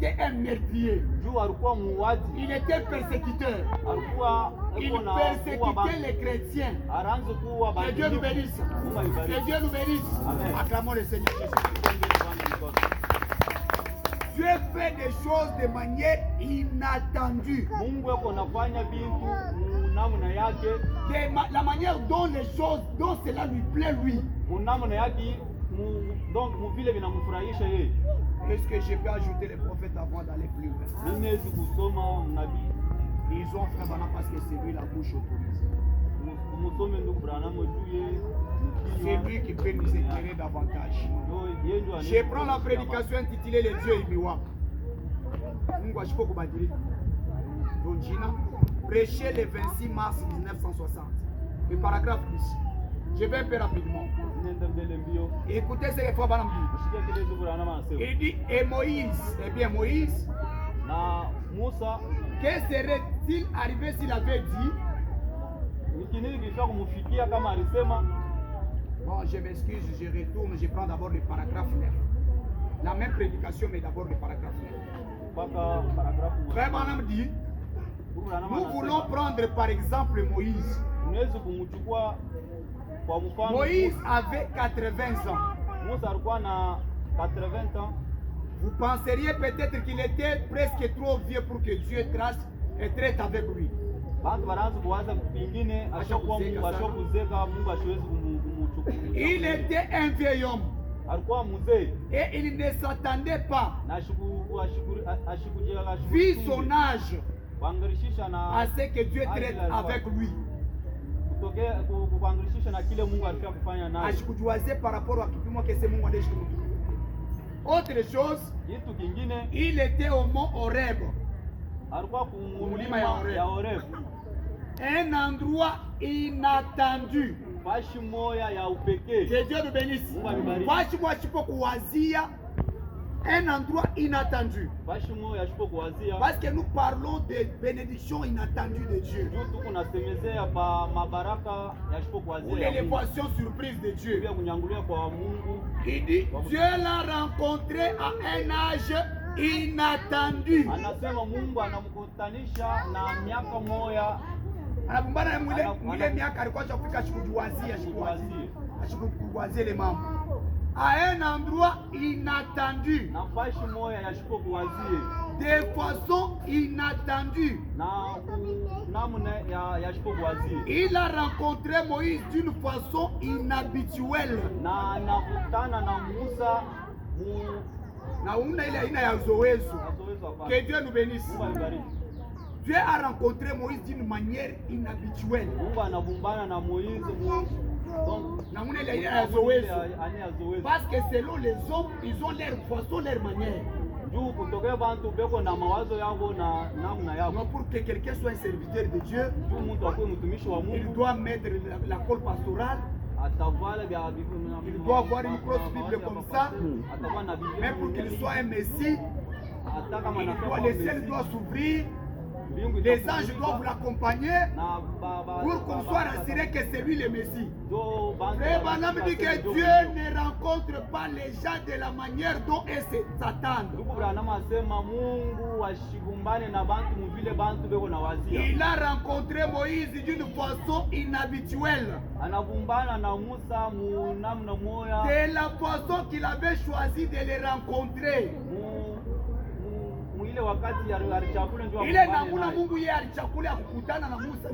était un meurtrier. Il était persécuteur. Il persécutait les chrétiens. Que Dieu nous bénisse. Que Dieu nous bénisse. Acclamons le Seigneur Jésus. Dieu fait des choses de manière inattendue. La manière dont les choses, dont cela lui plaît lui. Est-ce que je peux ajouter les prophètes avant d'aller plus loin? Ils ont fait maintenant parce que c'est lui la bouche autorisée. C'est lui qui peut nous éclairer davantage. Je prends la prédication intitulée Les dieux Imiwa. Prêché le 26 mars 1960. Le paragraphe 10. Je vais un peu rapidement. Écoutez ce que Frère dit. Il dit, et Moïse, eh bien Moïse, que serait-il arrivé s'il avait dit? Bon, je m'excuse, je retourne, je prends d'abord le paragraphe 9. La même prédication, mais d'abord le paragraphe 9. Frère Branham dit, nous voulons prendre par exemple Moïse. Moïse avait 80 ans. Vous penseriez peut-être qu'il était presque trop vieux pour que Dieu trace et traite avec lui. Il était un vieil homme. Et il ne s'attendait pas, vu son âge, à ce que Dieu traite avec lui. Par rapport à autre chose, il était au mont Horeb. Un endroit inattendu. Que Dieu nous bénisse. Un endroit inattendu. Parce que nous parlons de bénédictions inattendues de Dieu. Ou l'élévation surprise de Dieu. Il dit, Dieu l'a rencontré à un âge inattendu. À un endroit inattendu, de façon inattendue. Il a rencontré Moïse d'une façon inhabituelle. Que Dieu nous bénisse. Dieu a rencontré Moïse d'une manière inhabituelle. Parce que selon les hommes, ils ont leur façon, leur manière. Non, pour que quelqu'un soit un serviteur de Dieu, il doit mettre la colle pastorale. Il doit avoir une grosse Bible comme ça. Mais pour qu'il soit un Messie, les ciels doivent s'ouvrir. Les anges doivent l'accompagner pour qu'on soit rassuré que c'est lui le Messie. Frère Branham dit que Dieu ne rencontre pas les gens de la manière dont ils s'attendent. Il a rencontré Moïse d'une façon inhabituelle. De la façon qu'il avait choisi de les rencontrer. Ile namuna Mungu yeye alichakulia kukutana na Musa.